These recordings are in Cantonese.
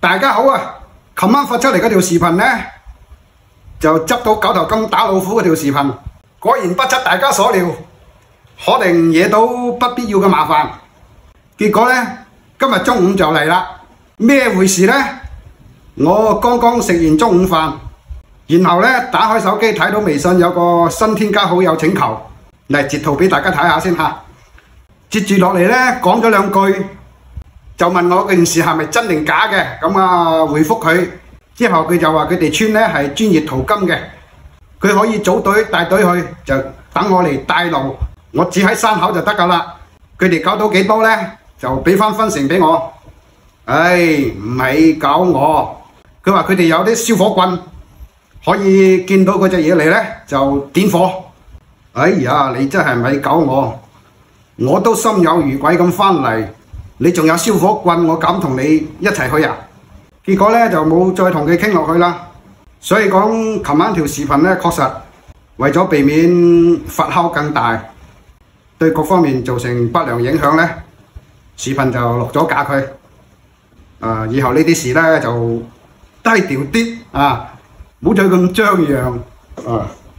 大家好啊！琴晚發出嚟嗰條視頻呢，就執到狗頭金打老虎嗰條視頻，果然不出大家所料，可能惹到不必要嘅麻煩。結果呢，今日中午就嚟啦，咩回事呢？我剛剛食完中午飯，然後呢，打開手機睇到微信有個新添加好友請求，嚟截圖俾大家睇下先嚇。接住落嚟呢，講咗兩句。就問我件事係咪真定假嘅，咁啊回覆佢之後，佢就話佢哋村呢係專業淘金嘅，佢可以組隊帶隊去，就等我嚟帶路，我只喺山口就得㗎啦。佢哋搞到幾多呢？就俾翻分成俾我。唉，唔係搞我，佢話佢哋有啲燒火棍，可以見到嗰隻嘢嚟呢，就點火。哎呀，你真係咪搞我？我都心有餘悸咁翻嚟。你仲有燒火棍，我敢同你一齊去啊？結果呢，就冇再同佢傾落去啦。所以講，琴晚條視頻呢，確實為咗避免發酵更大，對各方面造成不良影響呢，視頻就落咗架佢。以後呢啲事呢，就低調啲啊，唔好再咁張揚。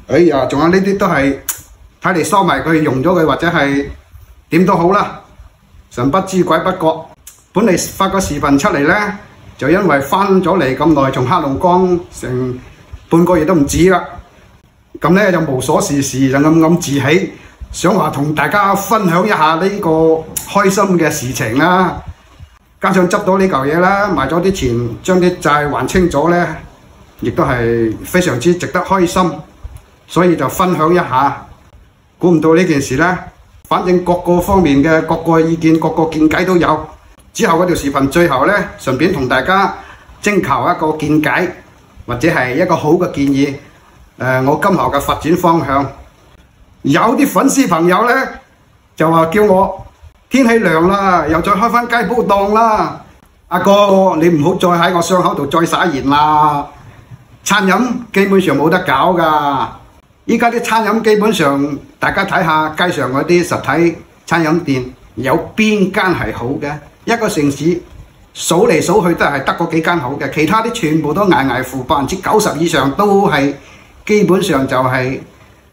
哎呀，仲有呢啲都係睇嚟收埋佢，用咗佢或者係點都好啦。神不知鬼不覺，本嚟發個視頻出嚟呢，就因為翻咗嚟咁耐，從黑龍江成半個月都唔止啦。咁呢就無所事事，就暗自喜，想話同大家分享一下呢個開心嘅事情啦。加上執到呢嚿嘢啦，賣咗啲錢，將啲債還清咗呢，亦都係非常之值得開心，所以就分享一下。估唔到呢件事呢，反正各個方面嘅各個意見、各個見解都有。之後嗰條視頻最後呢，順便同大家徵求一個見解，或者係一個好嘅建議。我今後嘅發展方向，有啲粉絲朋友呢，就話叫我天氣涼啦，又再開翻街鋪檔啦。阿哥，你唔好再喺我傷口度再灑鹽啦。餐飲基本上冇得搞㗎。依家啲餐飲基本上，大家睇下街上嗰啲實體餐飲店，有邊間係好嘅？一個城市數嚟數去都係得嗰幾間好嘅，其他啲全部都捱苦，90%以上都係基本上就係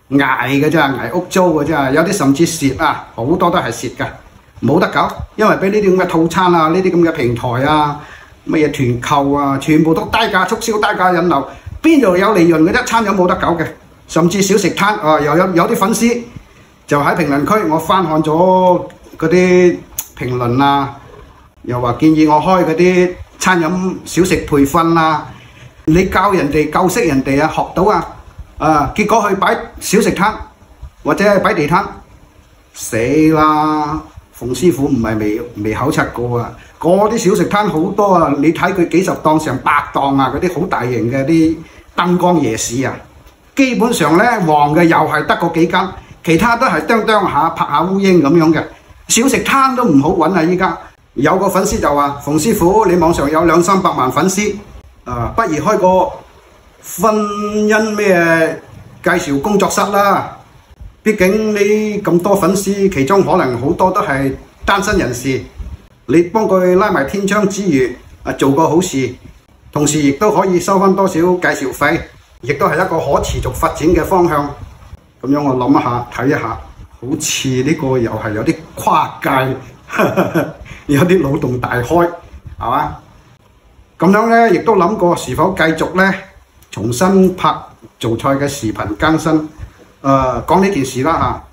捱嘅啫，捱屋租嘅啫。有啲甚至蝕啊，好多都係蝕㗎，冇得搞。因為俾呢啲咁嘅套餐啊，呢啲咁嘅平台啊，乜嘢團購啊，全部都低價促銷、低價引流，邊度有利潤嘅啫？餐飲冇得搞嘅。甚至小食攤有啲粉絲就喺評論區，我翻看咗嗰啲評論啊，又話建議我開嗰啲餐飲小食培訓啊，你教人哋教識人哋啊，學到啊，結果去擺小食攤或者係擺地攤，死啦！馮師傅唔係未考察過啊，嗰啲小食攤好多啊，你睇佢幾十檔成百檔啊，嗰啲好大型嘅啲燈光夜市啊。基本上呢，旺嘅又係得嗰幾間，其他都係啄下拍下烏蠅咁樣嘅。小食攤都唔好揾啊！依家有個粉絲就話：馮師傅，你網上有200-300萬粉絲，不如開個婚姻咩介紹工作室啦。畢竟你咁多粉絲，其中可能好多都係單身人士，你幫佢拉埋天窗之餘，做個好事，同時亦都可以收翻多少介紹費。亦都係一個可持續發展嘅方向，咁樣我諗一下睇一下，好似呢個又係有啲跨界，有啲腦洞大開，係嘛？咁樣呢，亦都諗過是否繼續呢，重新拍做菜嘅視頻更新，講呢件事啦嚇。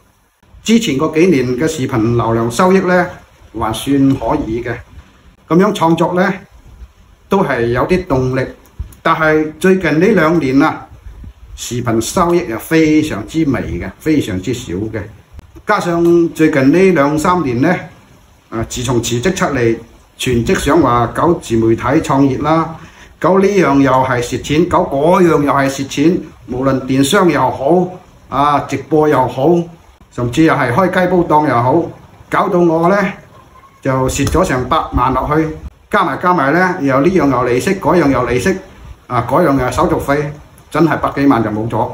之前嗰幾年嘅視頻流量收益呢，還算可以嘅，咁樣創作呢，都係有啲動力。但係最近呢2年啊，視頻收益又非常之微嘅，非常之少嘅。加上最近呢2-3年呢，自從辭職出嚟，全職想話搞自媒體創業啦，搞呢樣又係蝕錢，搞嗰樣又係蝕錢。無論電商又好，直播又好，甚至又係開雞煲檔又好，搞到我呢就蝕咗成100萬落去，加埋呢，又呢樣又利息，嗰樣又利息。嗰樣嘅手續費真係100幾萬就冇咗。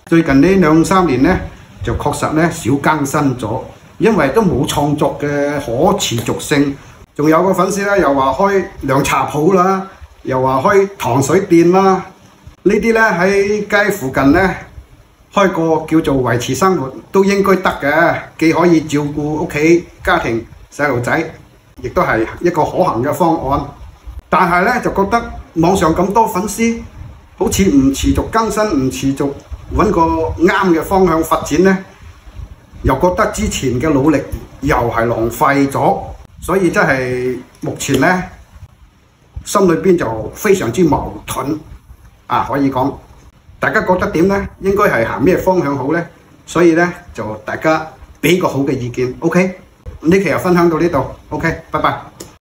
最近呢2-3年呢，就確實呢少更新咗，因為都冇創作嘅可持續性，仲有個粉絲咧又話開涼茶鋪啦，又話開糖水店啦，呢啲咧喺街附近咧開個叫做維持生活都應該得嘅，既可以照顧屋企家庭細路仔，亦都係一個可行嘅方案。但係咧就覺得網上咁多粉絲，好似唔持續更新，唔持續揾個啱嘅方向發展咧，又覺得之前嘅努力又係浪費咗。所以真係目前咧，心裏邊就非常之矛盾啊！可以講，大家覺得點咧？應該係行咩方向好咧？所以咧就大家俾個好嘅意見。OK，呢期就分享到呢度。OK，拜拜。